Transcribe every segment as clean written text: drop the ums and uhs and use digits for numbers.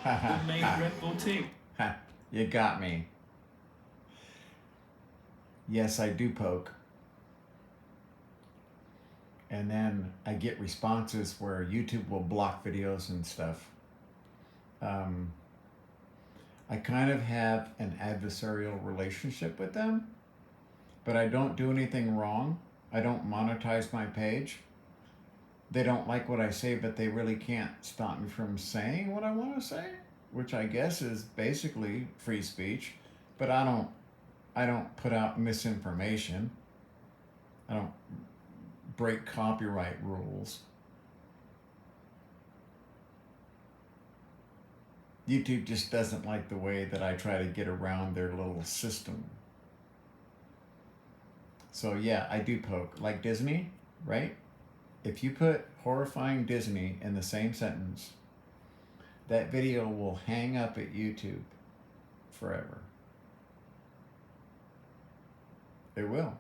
The main Red Bull team. You got me. Yes, I do poke. And then I get responses where YouTube will block videos and stuff. Um, I kind of have an adversarial relationship with them, but I don't do anything wrong. I don't monetize my page. They don't like what I say, but they really can't stop me from saying what I want to say, which I guess is basically free speech. But I don't put out misinformation. I don't break copyright rules. YouTube just doesn't like the way that I try to get around their little system. So yeah, I do poke. Like Disney, right? If you put horrifying Disney in the same sentence, that video will hang up at YouTube forever. It will.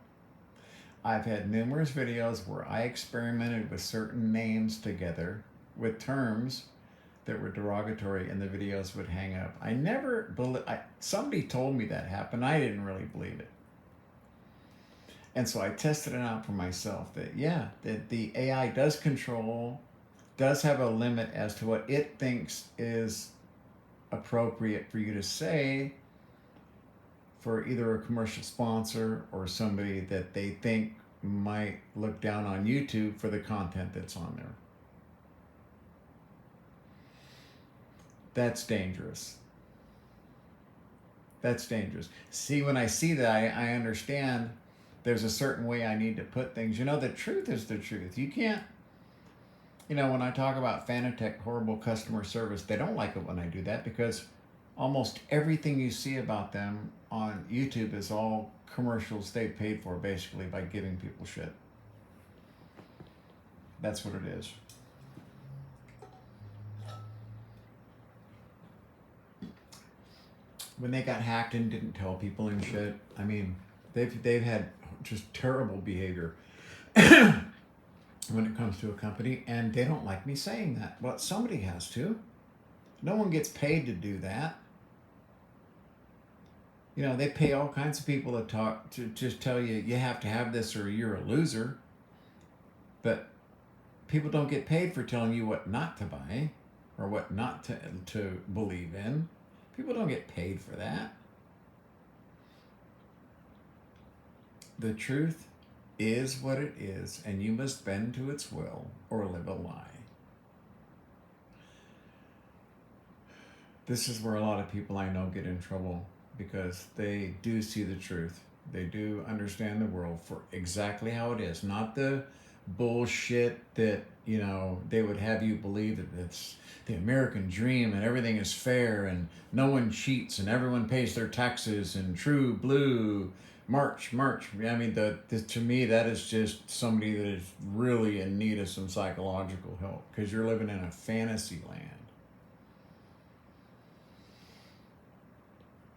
I've had numerous videos where I experimented with certain names together with terms that were derogatory, and the videos would hang up. I never believe. Somebody told me that happened. I didn't really believe it, and so I tested it out for myself. That yeah, that the AI does control, does have a limit as to what it thinks is appropriate for you to say for either a commercial sponsor or somebody that they think might look down on YouTube for the content that's on there. That's dangerous. That's dangerous. See, when I see that, I understand there's a certain way I need to put things. You know, the truth is the truth. You can't, when I talk about Fanatec horrible customer service, they don't like it when I do that because almost everything you see about them on YouTube is all commercials they paid for basically by giving people shit. That's what it is. When they got hacked and didn't tell people and shit, I mean, they've had just terrible behavior when it comes to a company, and they don't like me saying that. Well, somebody has to. No one gets paid to do that. They pay all kinds of people to talk to just tell you you have to have this or you're a loser. But people don't get paid for telling you what not to buy or what not to believe in. People don't get paid for that. The truth is what it is, and you must bend to its will or live a lie. This is where a lot of people I know get in trouble because they do see the truth. They do understand the world for exactly how it is, not the bullshit that, they would have you believe that it's the American dream and everything is fair and no one cheats and everyone pays their taxes and true blue march. I mean, to me, that is just somebody that is really in need of some psychological help because you're living in a fantasy land.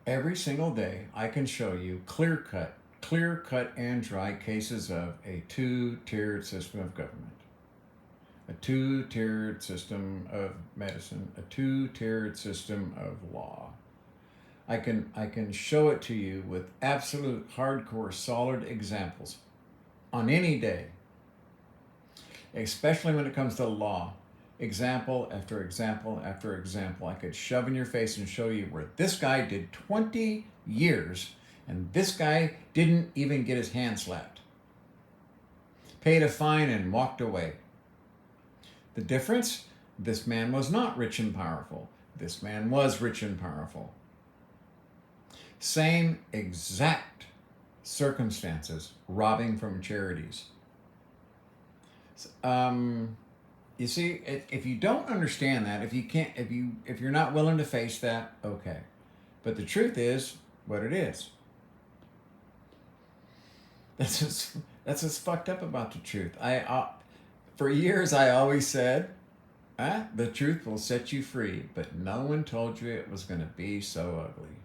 Every single day, I can show you clear cut and dry cases of a two-tiered system of government, a two-tiered system of medicine, a two-tiered system of law. I can show it to you with absolute hardcore solid examples on any day, especially when it comes to law. Example after example after example. I could shove in your face and show you where this guy did 20 years and this guy didn't even get his hand slapped. Paid a fine and walked away. The difference? This man was not rich and powerful. This man was rich and powerful. Same exact circumstances, robbing from charities. You see, if you don't understand that, if you're not willing to face that, okay. But the truth is what it is. That's what's fucked up about the truth. For years I always said, the truth will set you free, but no one told you it was going to be so ugly.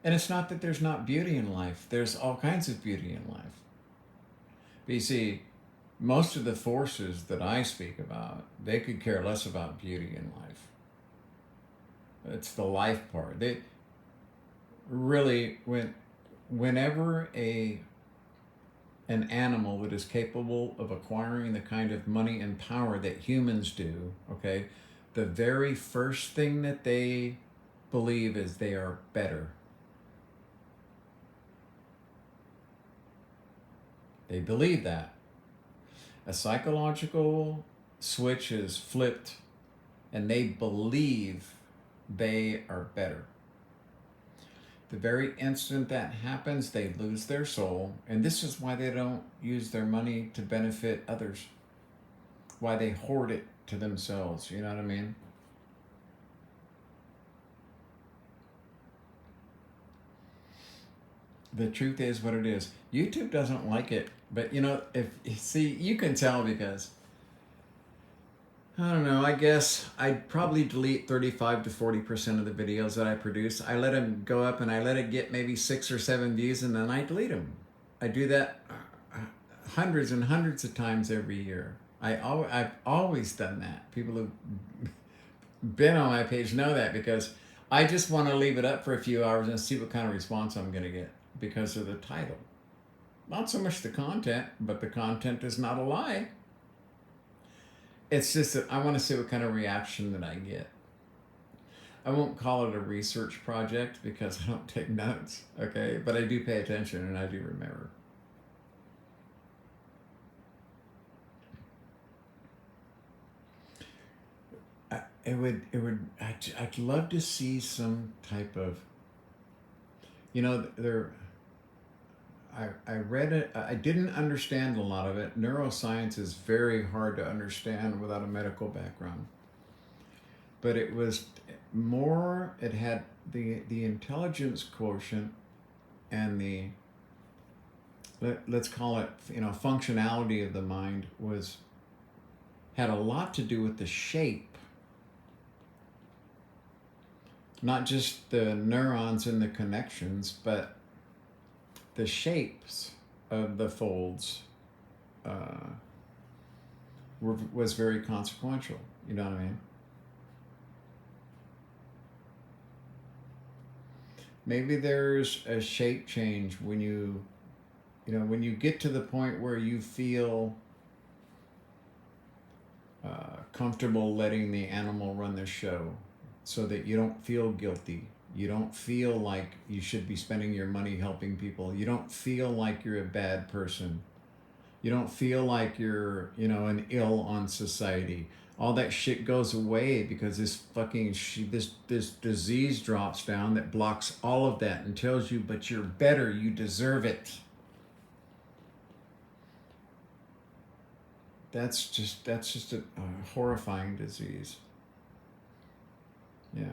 And it's not that there's not beauty in life. There's all kinds of beauty in life. But you see, most of the forces that I speak about, they could care less about beauty in life. It's the life part. They really, whenever an animal that is capable of acquiring the kind of money and power that humans do, okay, the very first thing that they believe is they are better. They believe that. A psychological switch is flipped and they believe they are better. The very instant that happens, they lose their soul. And this is why they don't use their money to benefit others. Why they hoard it to themselves. You know what I mean? The truth is what it is. YouTube doesn't like it. But if see, you can tell because I don't know, I guess I'd probably delete 35 to 40% of the videos that I produce. I let them go up and I let it get maybe 6 or 7 views and then I delete them. I do that hundreds and hundreds of times every year. I've always done that. People who've been on my page know that because I just want to leave it up for a few hours and see what kind of response I'm going to get because of the title. Not so much the content, but the content is not a lie. It's just that I want to see what kind of reaction that I get. I won't call it a research project because I don't take notes, okay? But I do pay attention and I do remember. I'd love to see some type of, I read it. I didn't understand a lot of it. Neuroscience is very hard to understand without a medical background. But it was more, it had the intelligence quotient and the, let's call it, functionality of the mind had a lot to do with the shape. Not just the neurons and the connections, but the shapes of the folds was very consequential. You know what I mean? Maybe there's a shape change when when you get to the point where you feel comfortable letting the animal run the show so that you don't feel guilty. You don't feel like you should be spending your money helping people. You don't feel like you're a bad person. You don't feel like you're, an ill on society. All that shit goes away because this disease drops down that blocks all of that and tells you, but you're better, you deserve it. That's just a horrifying disease. Yeah.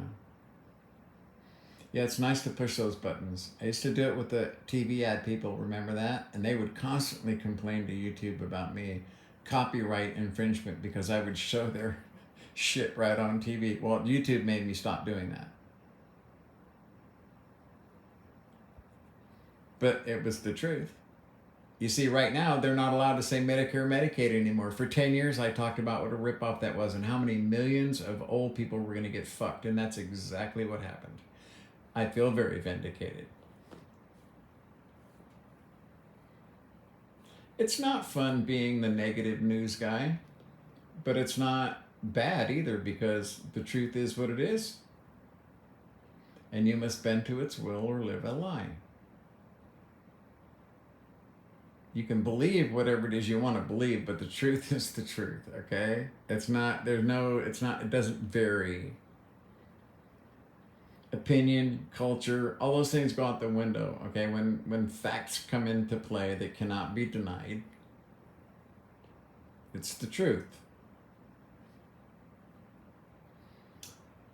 Yeah, it's nice to push those buttons. I used to do it with the TV ad people, remember that? And they would constantly complain to YouTube about me, copyright infringement, because I would show their shit right on TV. Well, YouTube made me stop doing that. But it was the truth. You see, right now, they're not allowed to say Medicare, Medicaid anymore. For 10 years, I talked about what a ripoff that was and how many millions of old people were going to get fucked. And that's exactly what happened. I feel very vindicated. It's not fun being the negative news guy, but it's not bad either because the truth is what it is. And you must bend to its will or live a lie. You can believe whatever it is you want to believe, but the truth is the truth, okay? It doesn't vary. Opinion, culture, all those things go out the window, okay? When facts come into play that cannot be denied, it's the truth.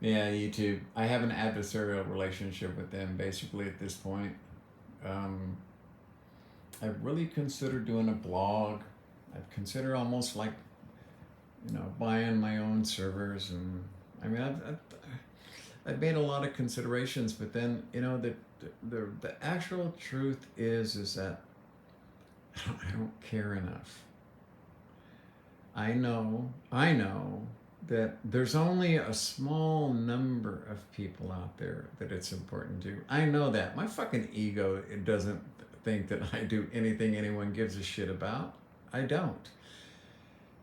Yeah, YouTube. I have an adversarial relationship with them basically at this point. I've really considered doing a blog. I've considered almost like, buying my own servers, and I mean, I've made a lot of considerations, but then, the actual truth is that I don't care enough. I know that there's only a small number of people out there that it's important to. I know that. My fucking ego, it doesn't think that I do anything anyone gives a shit about. I don't.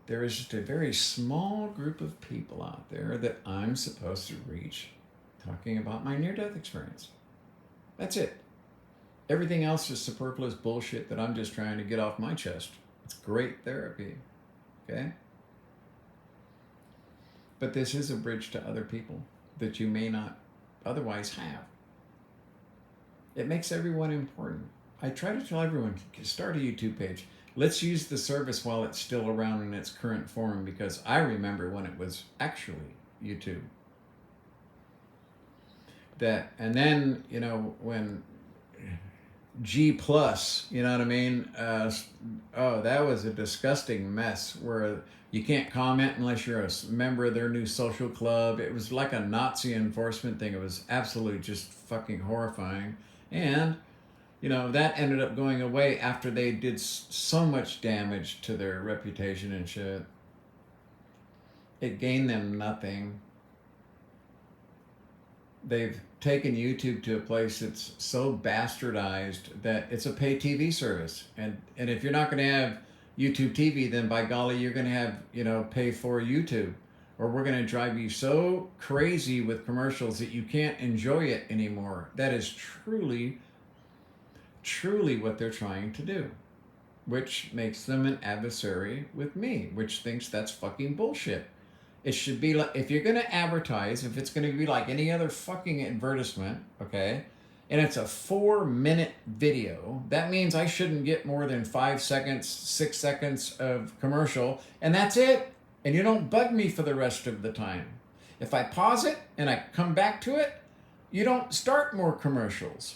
There is just a very small group of people out there that I'm supposed to reach talking about my near-death experience. That's it. Everything else is superfluous bullshit that I'm just trying to get off my chest. It's great therapy. Okay? But this is a bridge to other people that you may not otherwise have. It makes everyone important. I try to tell everyone, start a YouTube page. Let's use the service while it's still around in its current form, because I remember when it was actually YouTube. That, and then, you know, when G plus, you know what I mean? Oh, that was a disgusting mess where you can't comment unless you're a member of their new social club. It was like a Nazi enforcement thing. It was absolutely just fucking horrifying. And, you know, that ended up going away after they did so much damage to their reputation and shit. It gained them nothing. They've taken YouTube to a place that's so bastardized that it's a pay TV service. And if you're not going to have YouTube TV, then by golly, you're going to have, you know, pay for YouTube. Or we're going to drive you so crazy with commercials that you can't enjoy it anymore. That is truly, truly what they're trying to do. Which makes them an adversary with me, which thinks that's fucking bullshit. It should be like, if you're going to advertise, if it's going to be like any other fucking advertisement, okay, and it's a 4-minute video, that means I shouldn't get more than 5 seconds, 6 seconds of commercial, and that's it. And you don't bug me for the rest of the time. If I pause it and I come back to it, you don't start more commercials.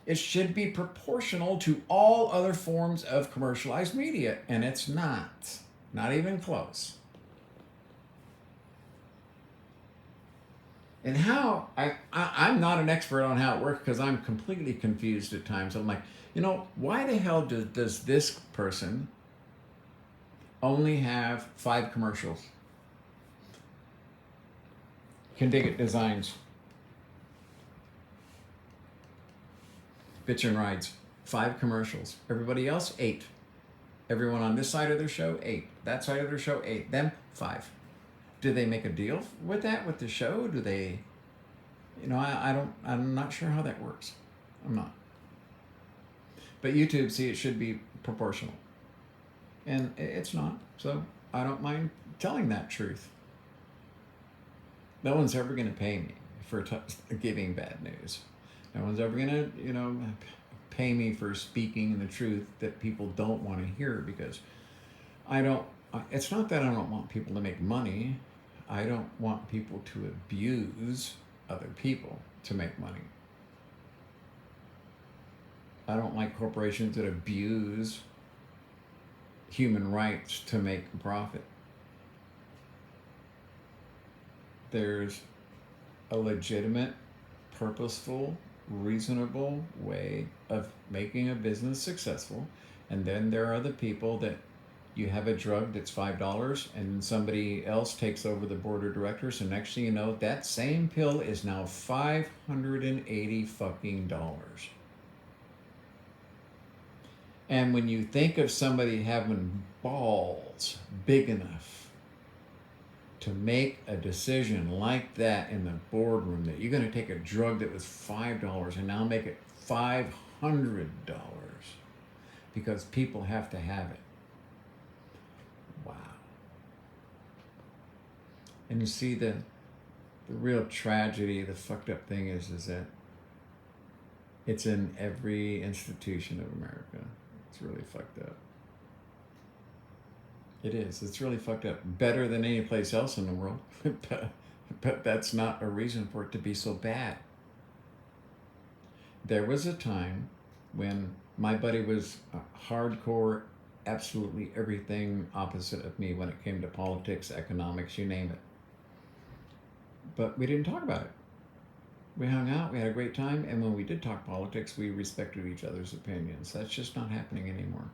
It should be proportional to all other forms of commercialized media, and it's not. Not even close. And how, I'm not an expert on how it works because I'm completely confused at times. I'm like, you know, why the hell does this person only have 5 commercials? Can Dig It Designs. Bitch and Rides. 5 commercials. Everybody else, 8. Everyone on this side of their show, 8. That side of their show, 8. Them, 5. Do they make a deal with that, with the show? Do they, you know, I'm not sure how that works. I'm not. But YouTube, see, it should be proportional. And it's not. So I don't mind telling that truth. No one's ever going to pay me for giving bad news. No one's ever going to, you know, pay me for speaking the truth that people don't want to hear, because it's not that I don't want people to make money. I don't want people to abuse other people to make money. I don't like corporations that abuse human rights to make a profit. There's a legitimate, purposeful, reasonable way of making a business successful, and then there are the people that you have a drug that's $5 and somebody else takes over the board of directors, and next thing you know, that same pill is now $580 fucking dollars. And when you think of somebody having balls big enough to make a decision like that in the boardroom, that you're going to take a drug that was $5 and now make it $500 because people have to have it. Wow. And you see the real tragedy, the fucked up thing is that it's in every institution of America. It's really fucked up. It is. It's really fucked up. Better than any place else in the world. But that's not a reason for it to be so bad. There was a time when my buddy was hardcore, absolutely everything opposite of me when it came to politics, economics, you name it. But we didn't talk about it. We hung out, we had a great time, and when we did talk politics, we respected each other's opinions. That's just not happening anymore.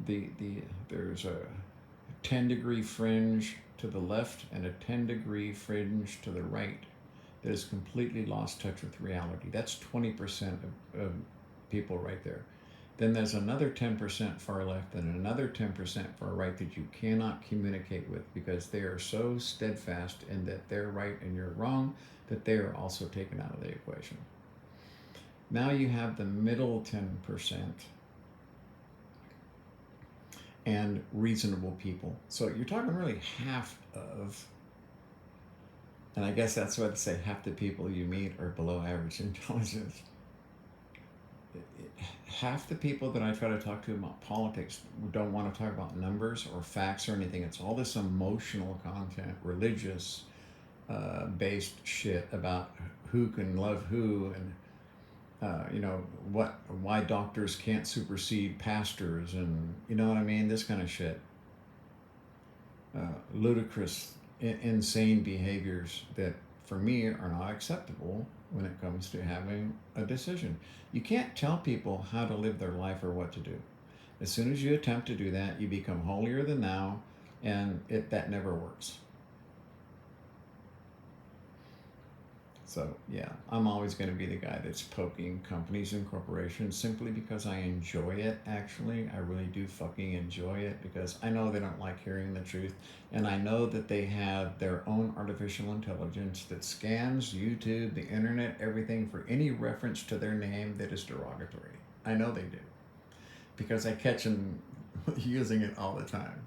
there's a 10-degree fringe to the left and a 10-degree fringe to the right that has completely lost touch with reality. That's 20% of people right there. Then there's another 10% far left and another 10% far right that you cannot communicate with because they are so steadfast in that they're right and you're wrong that they are also taken out of the equation. Now you have the middle 10% and reasonable people. So you're talking really half of, and I guess that's what I'd say, half the people you meet are below average intelligence. Half the people that I try to talk to about politics don't want to talk about numbers or facts or anything. It's all this emotional content, religious based shit about who can love who and why doctors can't supersede pastors and you know what I mean, this kind of shit. Ludicrous, insane behaviors that for me are not acceptable when it comes to having a decision. You can't tell people how to live their life or what to do. As soon as you attempt to do that, you become holier than thou, and that never works. So yeah, I'm always going to be the guy that's poking companies and corporations simply because I enjoy it, actually. I really do fucking enjoy it because I know they don't like hearing the truth. And I know that they have their own artificial intelligence that scans YouTube, the internet, everything for any reference to their name that is derogatory. I know they do because I catch them using it all the time.